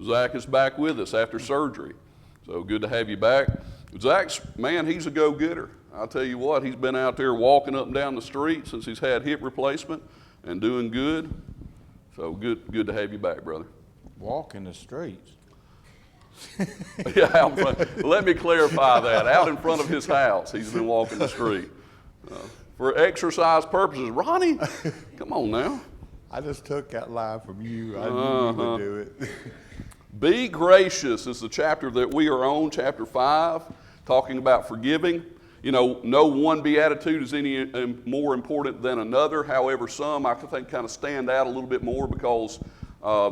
Zach is back with us after surgery. So good to have you back. Zach's, man, he's a go-getter. I'll tell you what, he's been out there walking up and down the street since he's had hip replacement and doing good. So good to have you back, brother. Walking the streets. Yeah, out front. Let me clarify that. Out in front of his house, he's been walking the street. For exercise purposes. Ronnie, come on now. I just took that line from you. I knew you would do it. Be gracious is the chapter that we are on, chapter 5, talking about forgiving. You know, no one beatitude is any more important than another. However, some I think kind of stand out a little bit more because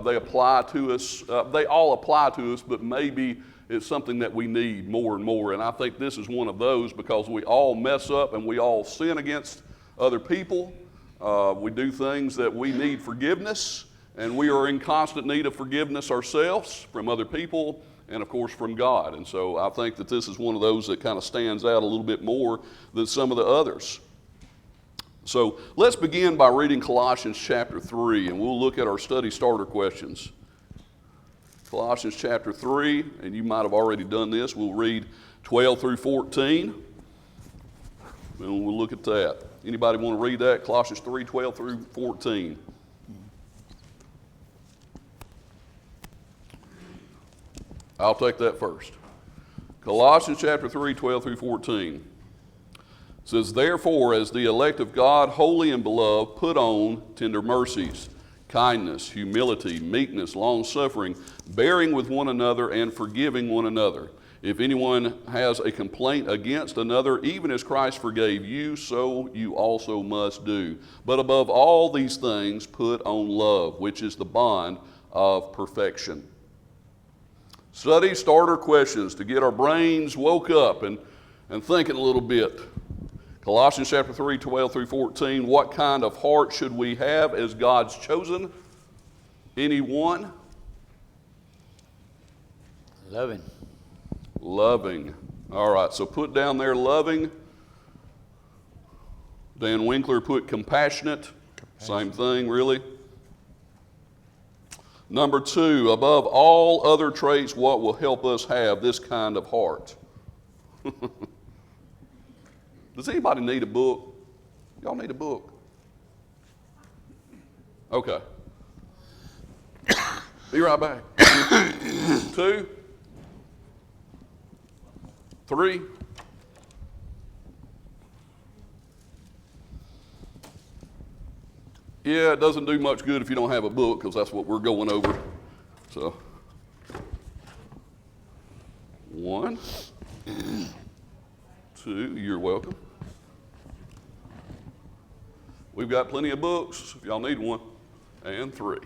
they apply to us. They all apply to us, but maybe it's something that we need more and more. And I think this is one of those because we all mess up and we all sin against other people. We do things that we need forgiveness, and we are in constant need of forgiveness ourselves from other people and, of course, from God. And so I think that this is one of those that kind of stands out a little bit more than some of the others. So let's begin by reading Colossians chapter 3, and we'll look at our study starter questions. Colossians chapter 3, and you might have already done this. We'll read 12 through 14, and we'll look at that. Anybody want to read that? Colossians 3, 12 through 14. I'll take that first. Colossians chapter 3, 12 through 14. It says, therefore, as the elect of God, holy and beloved, put on tender mercies, kindness, humility, meekness, long-suffering, bearing with one another and forgiving one another. If anyone has a complaint against another, even as Christ forgave you, so you also must do. But above all these things, put on love, which is the bond of perfection. Study starter questions to get our brains woke up and thinking a little bit. Colossians chapter 3, 12 through 14, what kind of heart should we have as God's chosen? Anyone? Loving. Loving. All right, so put down there loving. Dan Winkler put compassionate. Same thing, really. Number 2, above all other traits, what will help us have this kind of heart? Does anybody need a book? Y'all need a book? Okay. Be right back. 2, 3. Yeah, it doesn't do much good if you don't have a book because that's what we're going over. So, 1, 2, you're welcome. We've got plenty of books if y'all need one. And 3,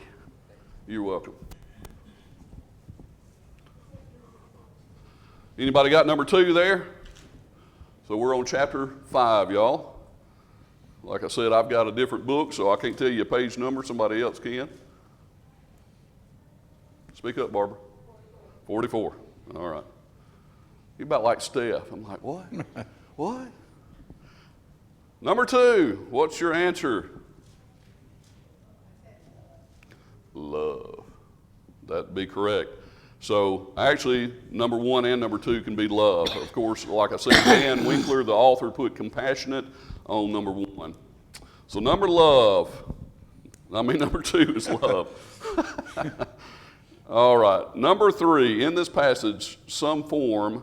you're welcome. Anybody got number 2 there? So we're on chapter 5, y'all. Like I said, I've got a different book, so I can't tell you a page number. Somebody else can. Speak up, Barbara. 44. All right. You're about like Steph. I'm like, what? What? Number 2, what's your answer? Love. That'd be correct. So actually, number 1 and number 2 can be love. Of course, like I said, Dan Winkler, the author, put compassionate on number 1. So number 2 is love. All right, number 3, in this passage, some form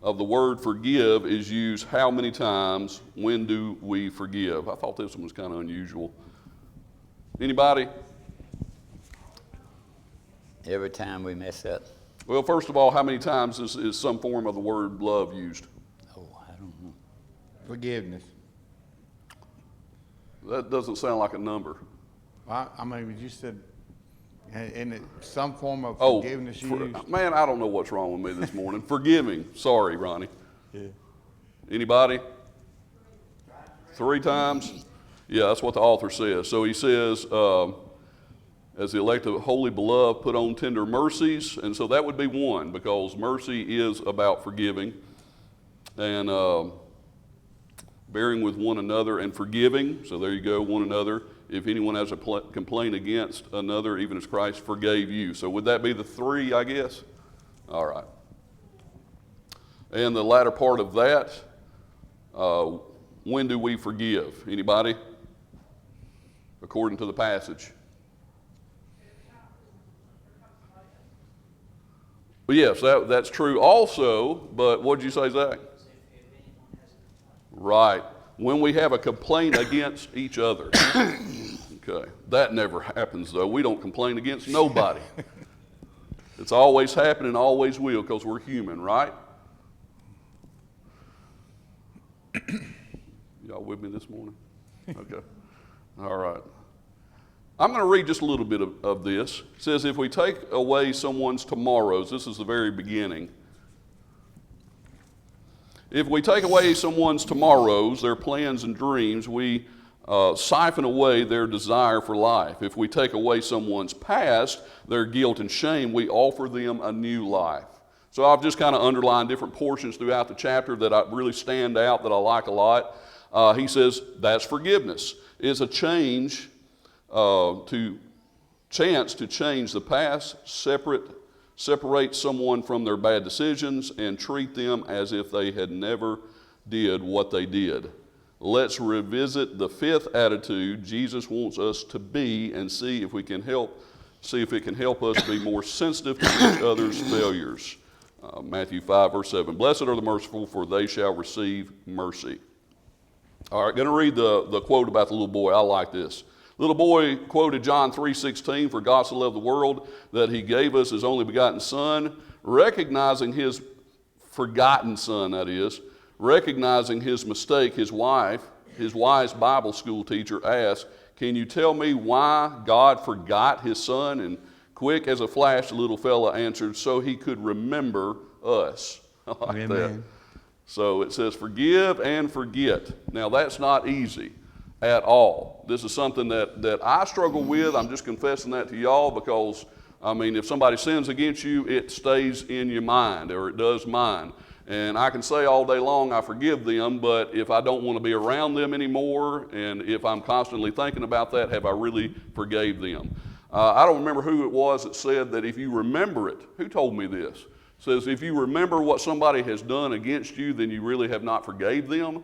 of the word forgive is used how many times? When do we forgive? I thought this one was kind of unusual. Anybody? Every time we mess up. Well, first of all, how many times is some form of the word love used? Oh, I don't know. Forgiveness. That doesn't sound like a number. I mean, you said, in it some form of Oh, forgiveness used. man, I don't know what's wrong with me this morning. Forgiving. Sorry, Ronnie. Yeah. Anybody? 3 times? Yeah, that's what the author says. So he says, as the elect of holy beloved, put on tender mercies. And so that would be 1 because mercy is about forgiving. And bearing with one another and forgiving. So there you go, one another. if anyone has a complaint against another, even as Christ forgave you. So would that be the 3, I guess? All right. And the latter part of that, when do we forgive? Anybody? According to the passage. Well, yes, that's true also, but what did you say, Zach? Right. When we have a complaint against each other. Okay. That never happens, though. We don't complain against nobody. It's always happening, always will, because we're human, right? Y'all with me this morning? Okay. All right. I'm going to read just a little bit of this. It says, if we take away someone's tomorrows, this is the very beginning. If we take away someone's tomorrows, their plans and dreams, we siphon away their desire for life. If we take away someone's past, their guilt and shame, we offer them a new life. So I've just kind of underlined different portions throughout the chapter that really stand out, that I like a lot. He says that's forgiveness. It's a chance to change the past, separate someone from their bad decisions, and treat them as if they had never did what they did. Let's revisit the 5th attitude Jesus wants us to be, and see if it can help us be more sensitive to each other's failures. Matthew 5, verse 7. Blessed are the merciful, for they shall receive mercy. All right, going to read the quote about the little boy. I like this. Little boy quoted John 3:16, for God so loved the world that he gave us his only begotten son, recognizing his forgotten son, that is, recognizing his mistake, his wise Bible school teacher asked, can you tell me why God forgot his son? And quick as a flash, the little fella answered, so he could remember us. I like Amen. that. So it says, forgive and forget. Now that's not easy at all. This is something that I struggle with. I'm just confessing that to y'all because, I mean, if somebody sins against you, it stays in your mind, or it does mine. And I can say all day long I forgive them, but if I don't want to be around them anymore, and if I'm constantly thinking about that, have I really forgave them? I don't remember who it was that said that if you remember it, who told me this? It says if you remember what somebody has done against you, then you really have not forgave them.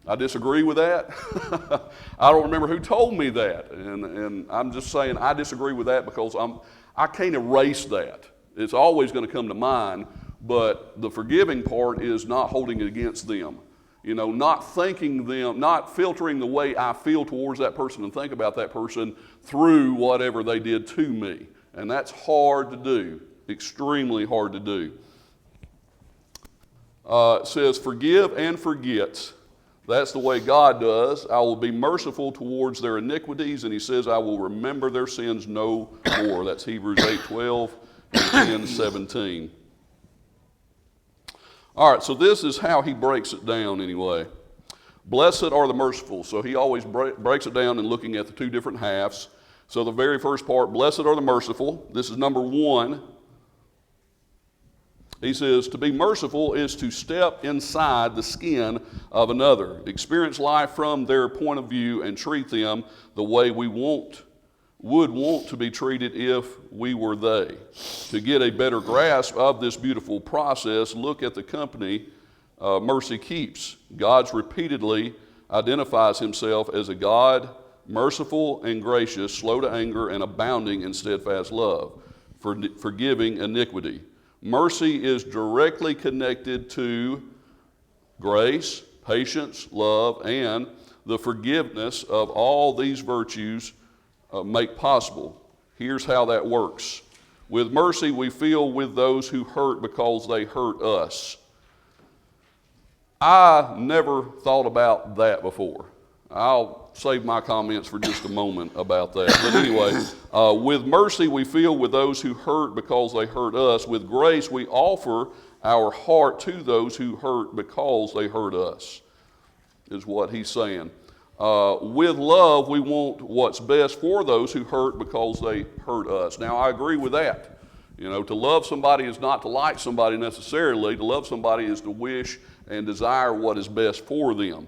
I disagree with that. I don't remember who told me that, and I'm just saying I disagree with that because I can't erase that. It's always going to come to mind, but the forgiving part is not holding it against them. You know, not thinking them, not filtering the way I feel towards that person and think about that person through whatever they did to me. And that's hard to do, extremely hard to do. It says, forgive and forget. That's the way God does. I will be merciful towards their iniquities, and he says, I will remember their sins no more. That's Hebrews 8:12 and 10:17. All right, so this is how he breaks it down anyway. Blessed are the merciful. So he always breaks it down in looking at the two different halves. So the very first part, blessed are the merciful. This is number 1. He says, to be merciful is to step inside the skin of another, experience life from their point of view, and treat them the way we would want to be treated if we were they. To get a better grasp of this beautiful process, look at the company mercy keeps. God repeatedly identifies himself as a God merciful and gracious, slow to anger, and abounding in steadfast love, forgiving iniquity. Mercy is directly connected to grace, patience, love, and the forgiveness of all these virtues make possible. Here's how that works. With mercy, we feel with those who hurt because they hurt us. I never thought about that before. I'll save my comments for just a moment about that. But anyway, with mercy, we feel with those who hurt because they hurt us. With grace, we offer our heart to those who hurt because they hurt us, is what he's saying. With love, we want what's best for those who hurt because they hurt us. Now, I agree with that. You know, to love somebody is not to like somebody necessarily. To love somebody is to wish and desire what is best for them.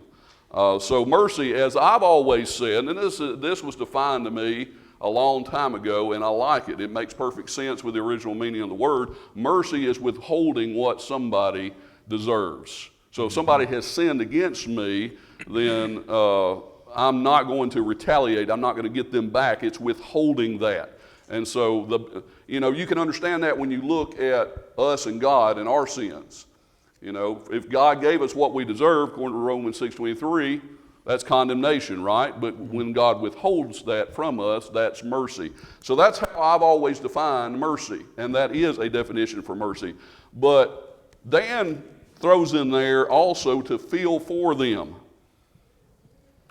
So mercy, as I've always said, and this was defined to me a long time ago, and I like it. It makes perfect sense with the original meaning of the word. Mercy is withholding what somebody deserves. So if somebody has sinned against me, then I'm not going to retaliate. I'm not going to get them back. It's withholding that. And so, you can understand that when you look at us and God and our sins. If God gave us what we deserve, according to Romans 6:23, that's condemnation, right? But when God withholds that from us, that's mercy. So that's how I've always defined mercy, and that is a definition for mercy. But Dan throws in there also to feel for them,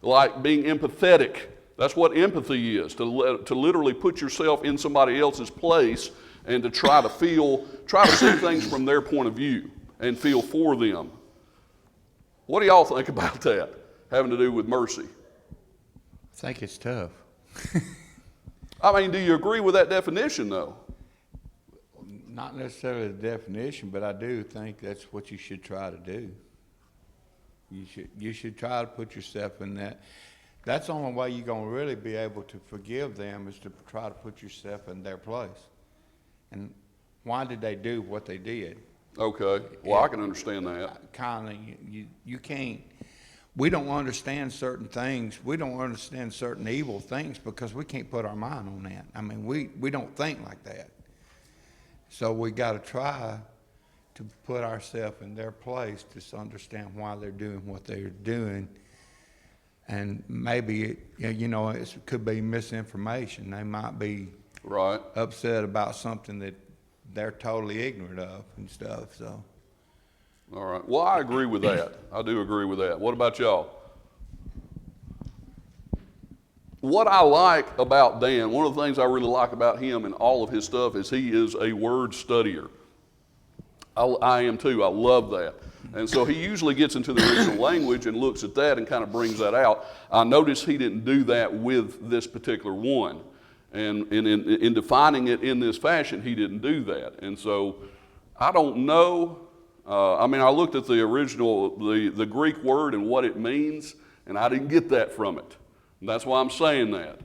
like being empathetic. That's what empathy is, to literally put yourself in somebody else's place and to try to see things from their point of view and feel for them. What do y'all think about that, having to do with mercy? I think it's tough. I mean, do you agree with that definition, though? Not necessarily the definition, but I do think that's what you should try to do. You should try to put yourself in that. That's the only way you're going to really be able to forgive them, is to try to put yourself in their place. And why did they do what they did? Okay, well, I can understand that. Kind of, you can't. We don't understand certain things. We don't understand certain evil things because we can't put our mind on that. I mean, we don't think like that. So we got to try to put ourselves in their place to understand why they're doing what they're doing. And maybe, it could be misinformation. They might be Right. upset about something that they're totally ignorant of and stuff. So. All right. Well, I agree with that. I do agree with that. What about y'all? What I like about Dan, one of the things I really like about him and all of his stuff, is he is a word studier. I am too. I love that. And so he usually gets into the original language and looks at that and kind of brings that out. I noticed he didn't do that with this particular one. And in defining it in this fashion, he didn't do that. And so I don't know. I looked at the original, the Greek word and what it means, and I didn't get that from it. And that's why I'm saying that.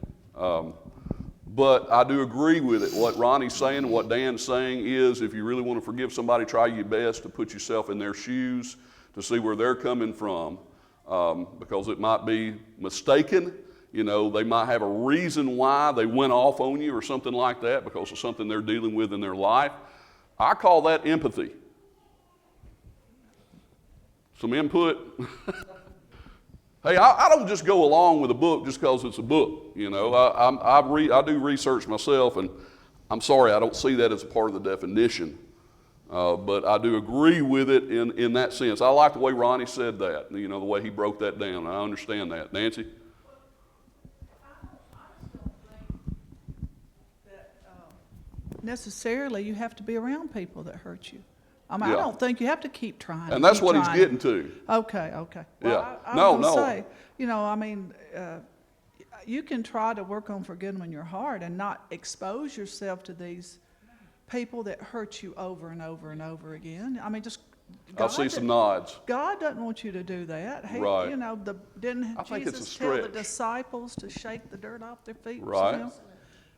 But I do agree with it. What Ronnie's saying and what Dan's saying is, if you really want to forgive somebody, try your best to put yourself in their shoes to see where they're coming from, because it might be mistaken. They might have a reason why they went off on you or something like that because of something they're dealing with in their life. I call that empathy. Some input. Hey, I don't just go along with a book just because it's a book. I do research myself, and I'm sorry I don't see that as a part of the definition. But I do agree with it in that sense. I like the way Ronnie said that, the way he broke that down. I understand that. Nancy? Necessarily you have to be around people that hurt you. I Yeah. don't think you have to keep trying. And that's what he's trying. getting to. Okay. Well, Yeah. I No, was gonna no. say, you can try to work on forgiving in your heart and not expose yourself to these people that hurt you over and over and over again. I see some nods. God doesn't want you to do that. He, Right. didn't I think it's a Jesus tell the stretch. disciples to shake the dirt off their feet? Right.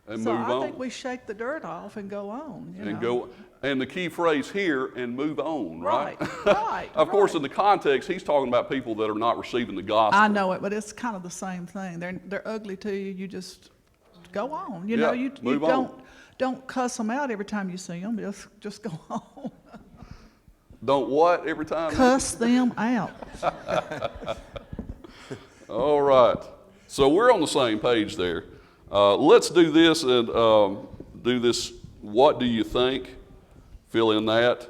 And So move I on. think we shake the dirt off and go on. And go. And the key phrase here, and move on, right? Right. Of course, right. in the context, he's talking about people that are not receiving the gospel. I know it, but it's kind of the same thing. They're ugly to you. You just go on. You move on. don't cuss them out every time you see them. Just go on. Don't what every time? Cuss them out. All right. So we're on the same page there. Let's do this and do this. What do you think? Fill in that.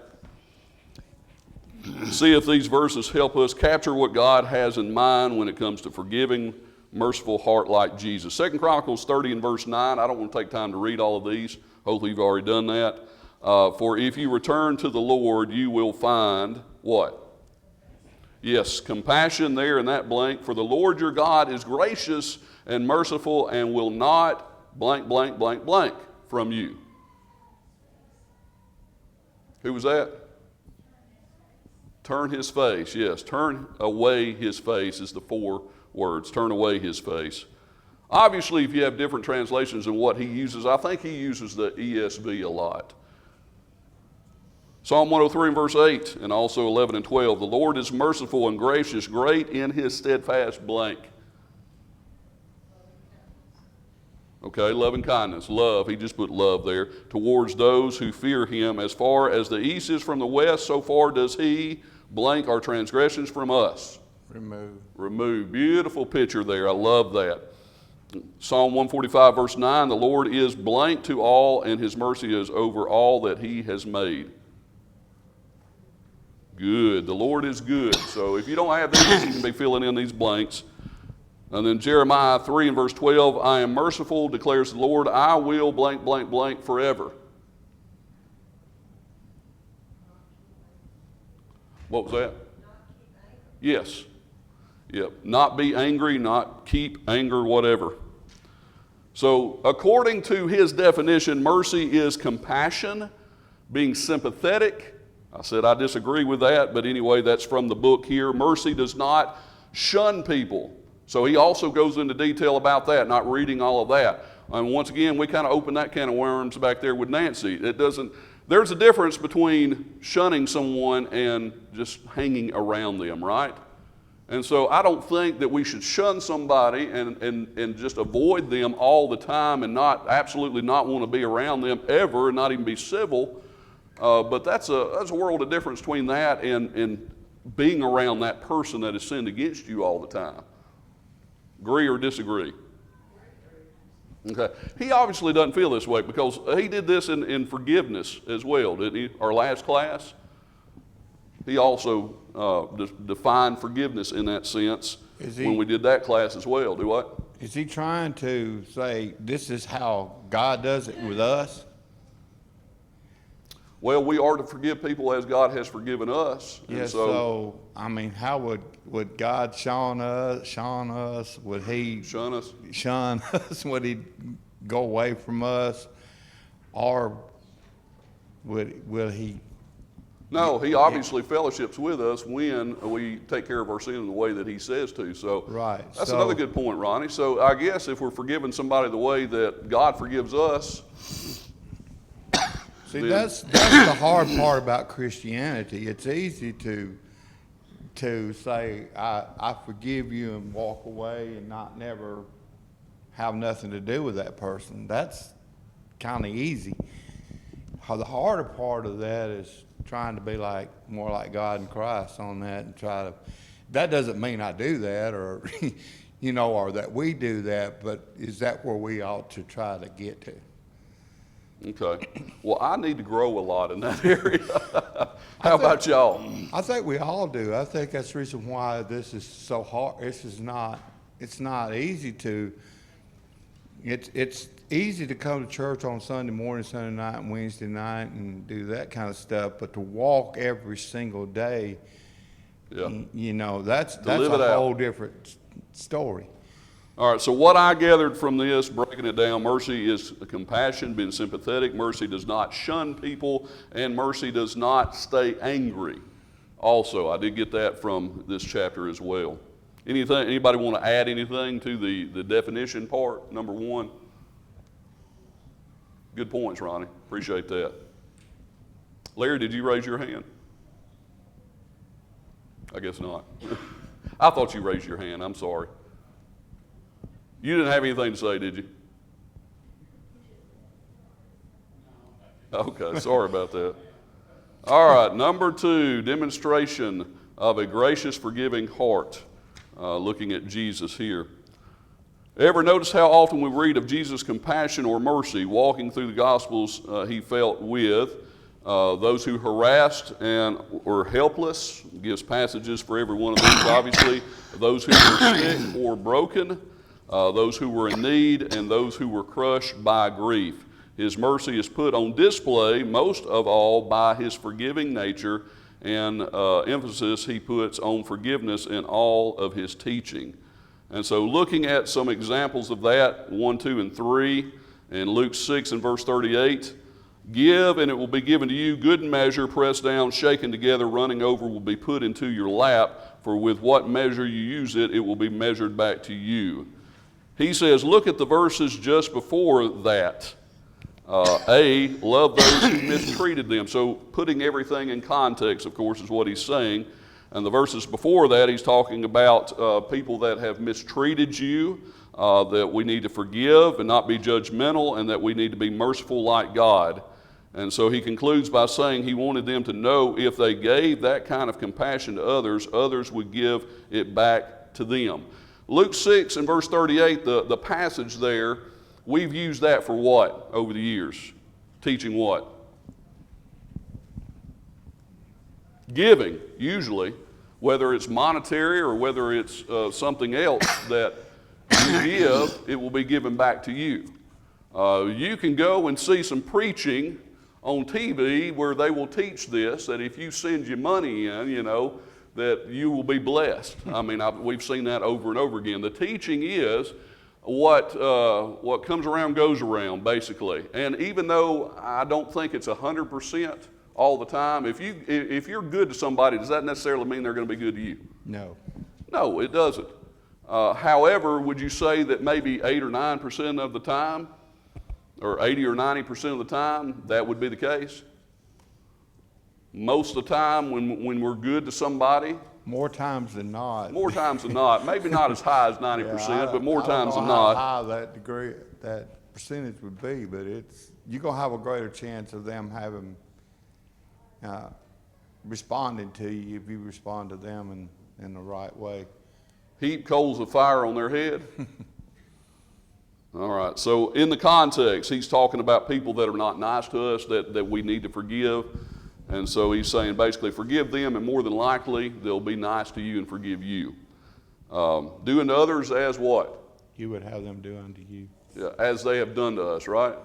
See if these verses help us capture what God has in mind when it comes to forgiving, merciful heart like Jesus. 2 Chronicles 30 and verse 9. I don't want to take time to read all of these. Hopefully you've already done that. For if you return to the Lord, you will find what? Yes, compassion there in that blank. For the Lord your God is gracious and merciful and will not blank, blank, blank, blank from you. Who was that? Turn his face, yes. Turn away his face is the 4 words. Turn away his face. Obviously, if you have different translations than what he uses, I think he uses the ESV a lot. Psalm 103 and verse 8, and also 11 and 12. The Lord is merciful and gracious, great in his steadfast blank. Okay, love and kindness. Love, he just put love there. Towards those who fear him. As far as the east is from the west, so far does he blank our transgressions from us. Remove. Beautiful picture there. I love that. Psalm 145 verse 9, the Lord is blank to all, and his mercy is over all that he has made. Good. The Lord is good. So if you don't have these, you can be filling in these blanks. And then Jeremiah 3 and verse 12, I am merciful, declares the Lord, I will blank, blank, blank forever. What was that? Yes. Yep. Not be angry, not keep anger, whatever. So according to his definition, mercy is compassion, being sympathetic. I said I disagree with that, but anyway, that's from the book here. Mercy does not shun people. So he also goes into detail about that, not reading all of that. And once again, we kind of opened that can of worms back there with Nancy. There's a difference between shunning someone and just hanging around them, right? And so I don't think that we should shun somebody and just avoid them all the time and absolutely not want to be around them ever and not even be civil. But that's a world of difference between that and being around that person that has sinned against you all the time. Agree or disagree? Okay. He obviously doesn't feel this way because he did this in forgiveness as well, didn't he? Our last class. He also defined forgiveness in that sense when we did that class as well. Do what? Is he trying to say this is how God does it with us? Well, we are to forgive people as God has forgiven us. Yes. So I mean, how would God shun us? Would he shun us? Shun us? Would he go away from us, or will he? No, he obviously fellowships with us when we take care of our sin in the way that he says to. So right. That's another good point, Ronnie. So I guess if we're forgiving somebody the way that God forgives us. See, that's the hard part about Christianity. It's easy to say, I forgive you and walk away and not never have nothing to do with that person. That's kind of easy. The harder part of that is trying to be more like God and Christ on that and that doesn't mean I do that or, or that we do that, but is that where we ought to try to get to? Okay. Well, I need to grow a lot in that area. How about y'all? I think we all do. I think that's the reason why this is so hard. It's not easy to, it's easy to come to church on Sunday morning, Sunday night, and Wednesday night and do that kind of stuff, but to walk every single day, that's a whole different story. All right, so what I gathered from this, breaking it down, mercy is compassion, being sympathetic. Mercy does not shun people, and mercy does not stay angry. Also, I did get that from this chapter as well. Anybody want to add anything to the definition part, number 1? Good points, Ronnie. Appreciate that. Larry, did you raise your hand? I guess not. I thought you raised your hand. I'm sorry. You didn't have anything to say, did you? Okay, sorry about that. All right, number 2, demonstration of a gracious, forgiving heart. Looking at Jesus here. Ever notice how often we read of Jesus' compassion or mercy walking through the Gospels he felt with those who harassed and were helpless? Gives passages for every one of these, obviously. Those who were sick or broken. Those who were in need, and those who were crushed by grief. His mercy is put on display most of all by his forgiving nature, and emphasis he puts on forgiveness in all of his teaching. And so looking at some examples of that, 1, 2, and 3, in Luke 6 and verse 38, Give, and it will be given to you. Good measure, pressed down, shaken together, running over, will be put into your lap. For with what measure you use it, it will be measured back to you. He says, look at the verses just before that. Love those who mistreated them. So putting everything in context, of course, is what he's saying. And the verses before that, he's talking about people that have mistreated you, that we need to forgive and not be judgmental, and that we need to be merciful like God. And so he concludes by saying he wanted them to know if they gave that kind of compassion to others, others would give it back to them. Luke 6 and verse 38, the passage there, we've used that for what over the years? Teaching what? Giving, usually, whether it's monetary or whether it's something else that you give, it will be given back to you. You can go and see some preaching on TV where they will teach this, that if you send your money in, that you will be blessed. I mean, we've seen that over and over again. The teaching is what comes around goes around, basically. And even though I don't think it's 100% all the time, if you're good to somebody, does that necessarily mean they're going to be good to you? No. No, it doesn't. However, would you say that maybe 8 or 9% of the time, or 80 or 90% of the time, that would be the case? Most of the time when we're good to somebody? More times than not. More times than not. Maybe not as high as 90%, but more times than not. How high that percentage would be, but you're going to have a greater chance of them having responding to you if you respond to them in the right way. Heap coals of fire on their head. All right, so in the context, he's talking about people that are not nice to us, that we need to forgive. And so he's saying basically forgive them, and more than likely they'll be nice to you and forgive you. Do unto others as what? You would have them do unto you. Yeah, as they have done to us, right?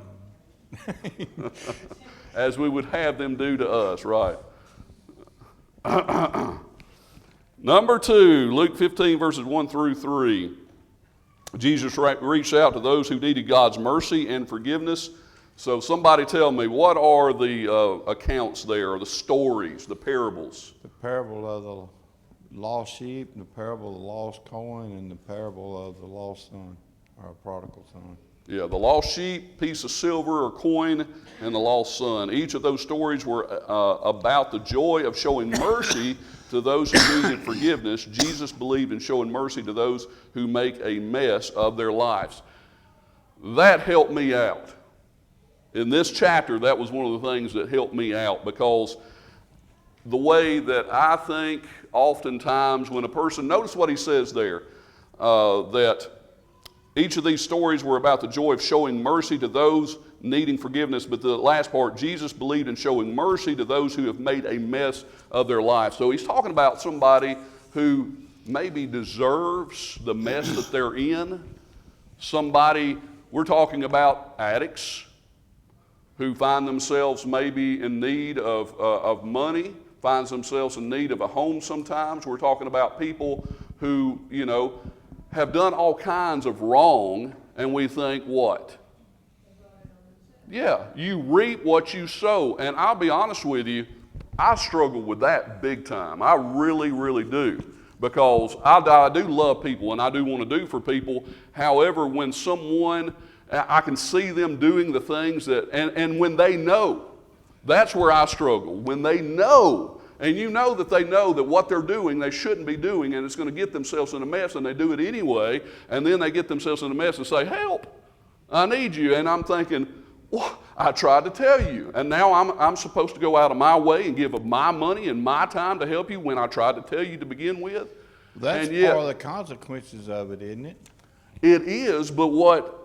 As we would have them do to us, right? Number 2, Luke 15, verses 1 through 3. Jesus reached out to those who needed God's mercy and forgiveness. So somebody tell me, what are the accounts there, the stories, the parables? The parable of the lost sheep, and the parable of the lost coin, and the parable of the lost son, or prodigal son. Yeah, the lost sheep, piece of silver or coin, and the lost son. Each of those stories were about the joy of showing mercy to those who needed forgiveness. Jesus believed in showing mercy to those who make a mess of their lives. That helped me out. In this chapter, that was one of the things that helped me out, because the way that I think oftentimes when a person, notice what he says there, that each of these stories were about the joy of showing mercy to those needing forgiveness. But the last part, Jesus believed in showing mercy to those who have made a mess of their life. So he's talking about somebody who maybe deserves the mess that they're in. Somebody, we're talking about addicts who find themselves maybe in need of money, finds themselves in need of a home sometimes. We're talking about people who, have done all kinds of wrong, and we think, what? Yeah, you reap what you sow. And I'll be honest with you, I struggle with that big time. I really, really do. Because I do love people, and I do want to do for people. However, when someone, I can see them doing the things that, and when they know, that's where I struggle. When they know, and you know that they know that what they're doing they shouldn't be doing, and it's going to get themselves in a mess, and they do it anyway, and then they get themselves in a mess and say, help, I need you. And I'm thinking, well, I tried to tell you, and now I'm supposed to go out of my way and give of my money and my time to help you when I tried to tell you to begin with? That's and yet, part of the consequences of it, isn't it? It is, but what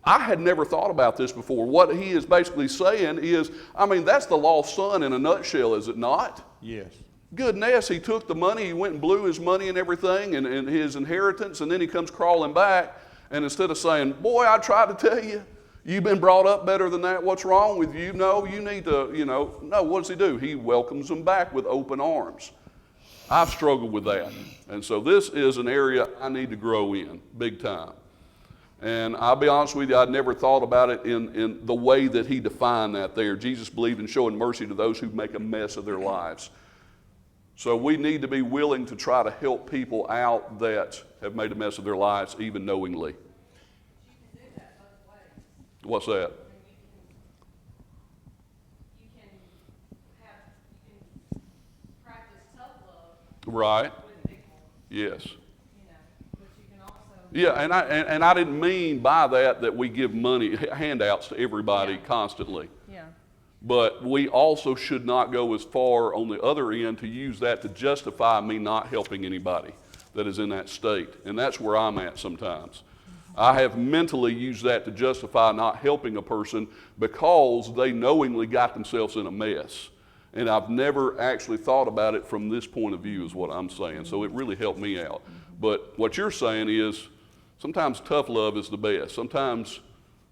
I had never thought about this before. What he is basically saying is, that's the lost son in a nutshell, is it not? Yes. Goodness, he took the money, he went and blew his money and everything and his inheritance, and then he comes crawling back, and instead of saying, boy, I tried to tell you, you've been brought up better than that, what's wrong with you? No, you need to, no, what does he do? He welcomes them back with open arms. I've struggled with that. And so this is an area I need to grow in, big time. And I'll be honest with you, I'd never thought about it in the way that he defined that there. Jesus believed in showing mercy to those who make a mess of their lives. So we need to be willing to try to help people out that have made a mess of their lives, even knowingly. What's that? You can practice tough love Right. with people, Yes. but you can also. Yeah, and I didn't mean by that we give money, handouts to everybody constantly. Yeah. But we also should not go as far on the other end to use that to justify me not helping anybody that is in that state. And that's where I'm at sometimes. I have mentally used that to justify not helping a person because they knowingly got themselves in a mess. And I've never actually thought about it from this point of view is what I'm saying. So it really helped me out. But what you're saying is sometimes tough love is the best. Sometimes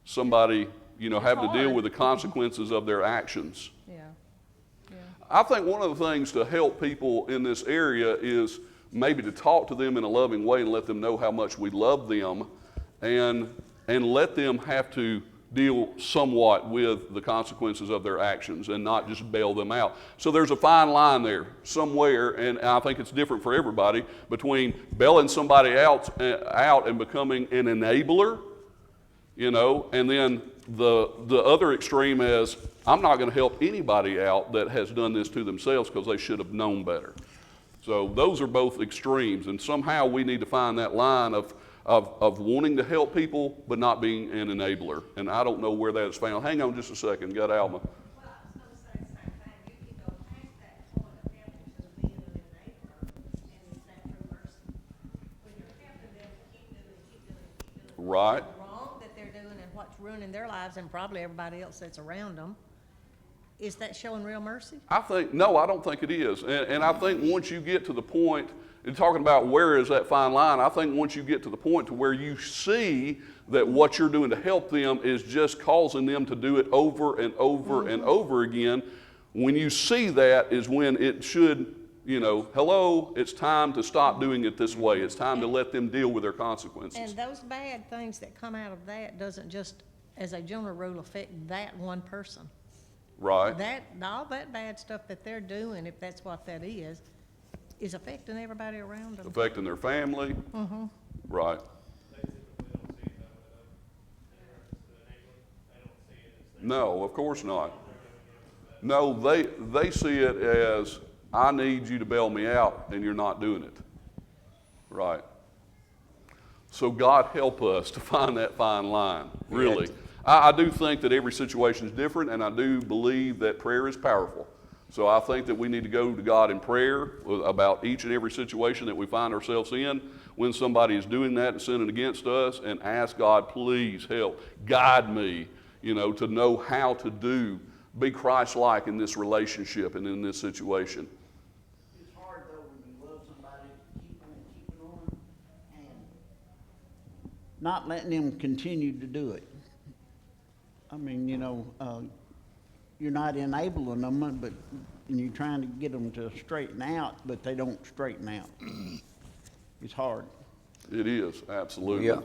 somebody, have to deal hard. with the consequences of their actions. Yeah. I think one of the things to help people in this area is maybe to talk to them in a loving way and let them know how much we love them and let them have to deal somewhat with the consequences of their actions and not just bail them out. So there's a fine line there somewhere, and I think it's different for everybody, between bailing somebody out and becoming an enabler, and then the other extreme is I'm not going to help anybody out that has done this to themselves because they should have known better. So those are both extremes, and somehow we need to find that line of wanting to help people but not being an enabler. And I don't know where that is found. Hang on just a second. Got Alma. Well, I was going to say the same thing. You can go past that point of having to be an enabler, and is that true mercy? When you're helping them to keep doing Right. wrong that they're doing and what's ruining their lives and probably everybody else that's around them, is that showing real mercy? I don't think it is. And I think once you get to the point, and talking about where is that fine line, I think once you get to the point to where you see that what you're doing to help them is just causing them to do it over and over and over again, when you see that is when it should, hello, it's time to stop doing it this way. It's time to let them deal with their consequences. And those bad things that come out of that doesn't just, as a general rule, affect that one person. Right. All that bad stuff that they're doing, if that's what that is affecting everybody around them. Affecting their family. Right. No, of course not. No, they see it as, I need you to bail me out, and you're not doing it. Right. So God help us to find that fine line, really. I do think that every situation is different, and I do believe that prayer is powerful. So I think that we need to go to God in prayer about each and every situation that we find ourselves in when somebody is doing that and sinning against us, and ask God, please help, guide me, to know how to be Christ-like in this relationship and in this situation. It's hard though when you love somebody to keep on, and not letting them continue to do it. I mean, you're not enabling them, and you're trying to get them to straighten out, but they don't straighten out. It's hard. It is, absolutely. Yeah,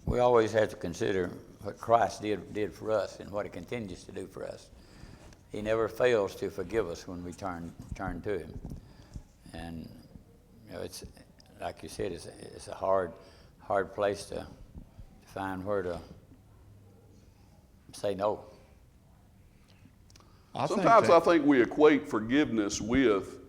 we always have to consider what Christ did for us and what He continues to do for us. He never fails to forgive us when we turn to Him. And it's like you said, it's a hard place to find where to say no. Sometimes I think we equate forgiveness with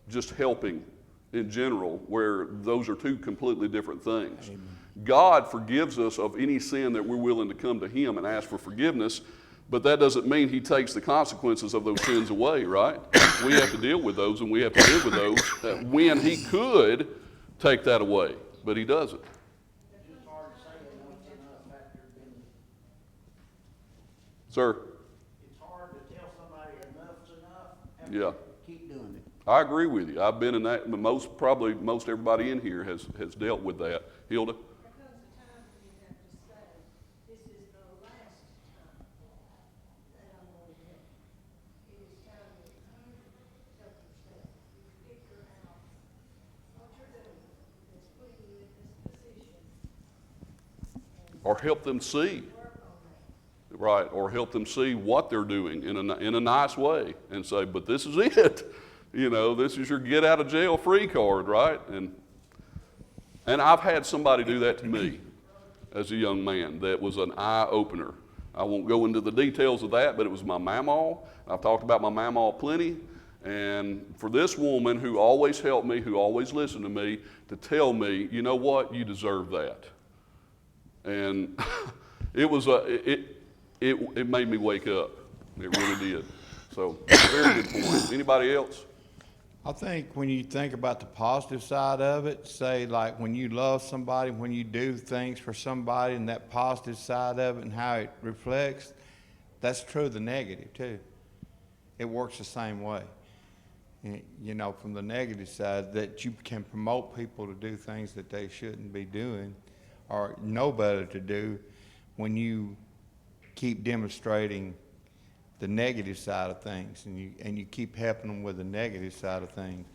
just helping in general, where those are two completely different things. Amen. God forgives us of any sin that we're willing to come to Him and ask for forgiveness, but that doesn't mean He takes the consequences of those sins away, right? We have to deal with those, and we have to live with those when He could take that away, but He doesn't. It's hard to say enough's enough after been. Sir? It's hard to tell somebody enough's enough after Yeah. keep doing it. I agree with you. I've been in that. Probably most everybody in here has dealt with that. Hilda? There comes a time when you have to say, this is the last time that I'm going to help. It is time that you help yourself. You figure out what you're doing that's putting you in this position. or help them see. Right, or help them see what they're doing in a nice way and say, but this is it. You know, this is your get out of jail free card, right? And I've had somebody do that to me as a young man that was an eye opener. I won't go into the details of that, but it was my mamaw. I've talked about my mamaw plenty. And for this woman who always helped me, who always listened to me, to tell me, you know what, you deserve that. And it made me wake up. It really did. So, very good point. Anybody else? I think when you think about the positive side of it, say like when you love somebody, when you do things for somebody and that positive side of it and how it reflects, that's true of the negative too. It works the same way. You know, from the negative side, that you can promote people to do things that they shouldn't be doing or know better to do when you keep demonstrating the negative side of things, and you keep helping them with the negative side of things.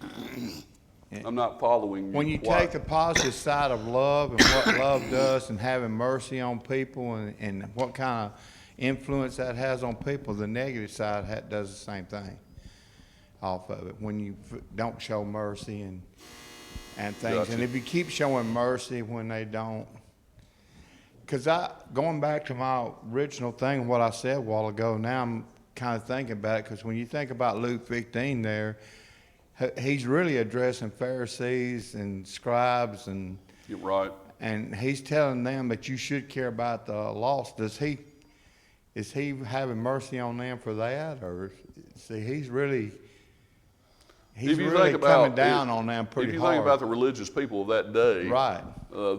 I'm not following you. When you Why? take the positive side of love and what love does and having mercy on people and what kind of influence that has on people, the negative side does the same thing off of it. When you don't show mercy and things, Gotcha. and if you keep showing mercy when they don't, because going back to my original thing, what I said a while ago, now I'm kind of thinking about it, because when you think about Luke 15 there, he's really addressing Pharisees and scribes, and You're right. and he's telling them that you should care about the lost. Is he having mercy on them for that? Or see, he's really coming down on them pretty If you hard. think about the religious people of that day, Right.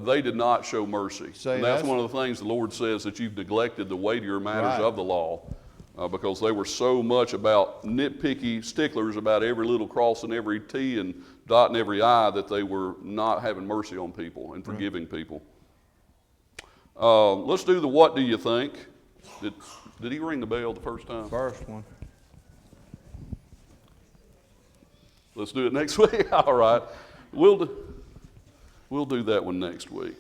They did not show mercy. See, And that's one of the things the Lord says, that you've neglected the weightier matters Right. of the law, because they were so much about nitpicky sticklers about every little cross and every T and dot and every I, that they were not having mercy on people and forgiving people. Let's do the what do you think. Did he ring the bell the first time? First one. Let's do it next week. All right. We'll do that one next week.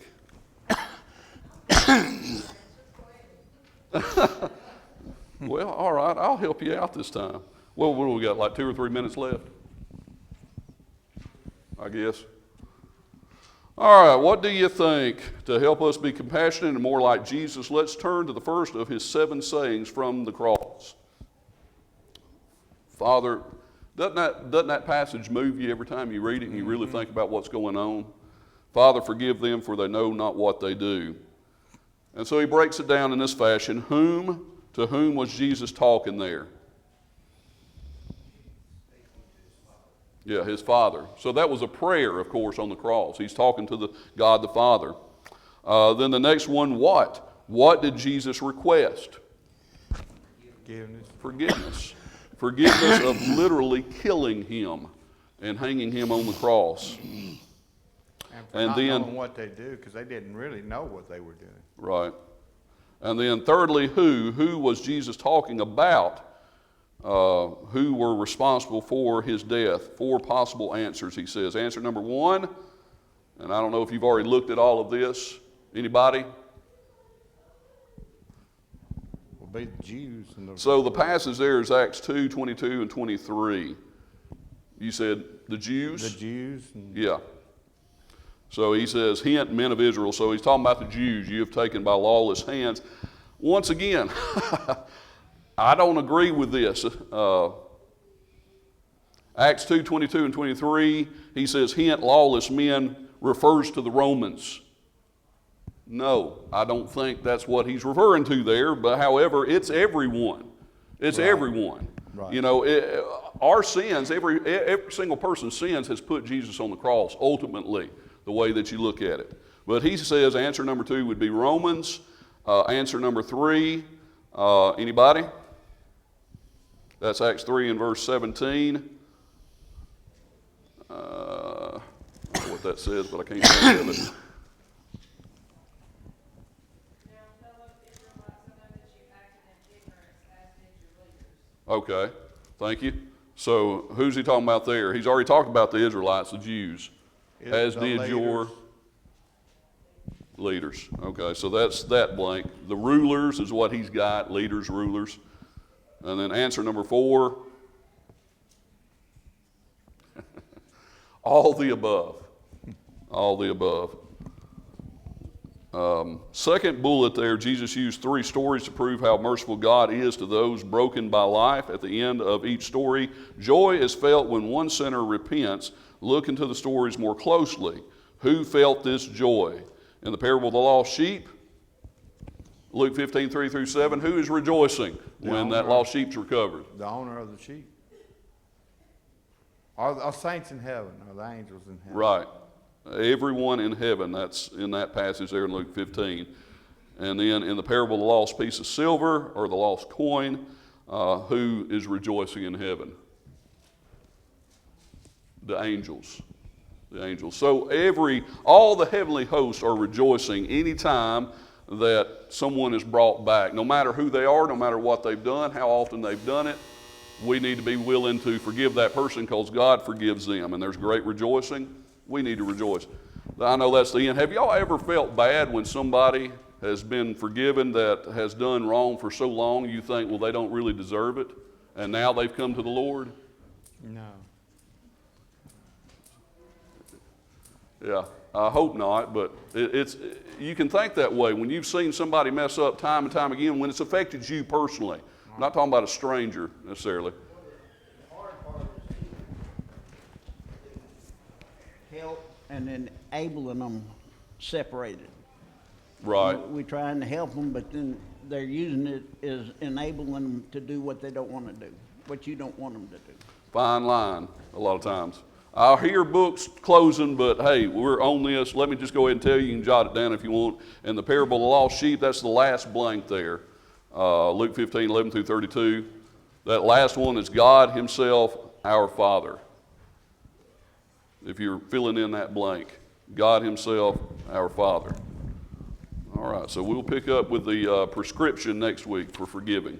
Well, all right. I'll help you out this time. Well, what do we got, like 2 or 3 minutes left? I guess. All right. What do you think? To help us be compassionate and more like Jesus, let's turn to the first of his 7 sayings from the cross. Father, doesn't that passage move you every time you read it and you really think about what's going on? Father, forgive them, for they know not what they do. And so he breaks it down in this fashion. To whom was Jesus talking there? Yeah, his Father. So that was a prayer, of course, on the cross. He's talking to God the Father. Then the next one, what? What did Jesus request? Forgiveness. Forgiveness of literally killing him and hanging him on the cross. And And for not then- knowing what they do, because they didn't really know what they were doing. Right. And then thirdly, who was Jesus talking about? Who were responsible for his death? 4 possible answers, he says. Answer number 1, and I don't know if you've already looked at all of this. Anybody? Will be the Jews and the So the passage there is Acts 2, 22 and 23. You said the Jews? the Jews. And Yeah. So he says, hint, men of Israel. So he's talking about the Jews you have taken by lawless hands. Once again, I don't agree with this. Acts 2, 22 and 23, he says, hint, lawless men refers to the Romans. No, I don't think that's what he's referring to there, but however, it's everyone. It's everyone. Right. You know, our sins, every single person's sins has put Jesus on the cross, ultimately, the way that you look at it. But he says answer number 2 would be Romans. Answer number 3, anybody? That's Acts 3 and verse 17. I don't know what that says, but I can't think of it. Now, fellow Israelites, I know that you acted in ignorance, as did your leaders. Okay, thank you. So who's he talking about there? He's already talked about the Israelites, the Jews, as the did your leaders. Leaders. Okay, so that's that blank. The rulers is what he's got, leaders, rulers. And then answer number 4, all the above. All the above. Second bullet there, Jesus used 3 stories to prove how merciful God is to those broken by life. At the end of each story, joy is felt when one sinner repents. Look into the stories more closely. Who felt this joy? In the parable of the lost sheep, Luke 15, 3 through 7, who is rejoicing when that lost sheep's recovered? The owner of the sheep. Are saints in heaven, or the angels in heaven? Right. Everyone in heaven, that's in that passage there in Luke 15. And then in the parable of the lost piece of silver or the lost coin, who is rejoicing in heaven? The angels. The angels. So all the heavenly hosts are rejoicing anytime that someone is brought back. No matter who they are, no matter what they've done, how often they've done it, we need to be willing to forgive that person because God forgives them. And there's great rejoicing. We need to rejoice. I know that's the end. Have y'all ever felt bad when somebody has been forgiven that has done wrong for so long you think, well, they don't really deserve it, and now they've come to the Lord? No. Yeah, I hope not, but you can think that way when you've seen somebody mess up time and time again, when it's affected you personally. I'm not talking about a stranger necessarily. The hard part is help and enabling them separated. Right. We're trying to help them, but then they're using it as enabling them to do what they don't want to do, what you don't want them to do. Fine line a lot of times. I'll hear books closing, but hey, we're on this. Let me just go ahead and tell you, you can jot it down if you want. In the parable of the lost sheep, that's the last blank there. Luke 15, 11 through 32. That last one is God himself, our Father. If you're filling in that blank, God himself, our Father. All right, so we'll pick up with the prescription next week for forgiving.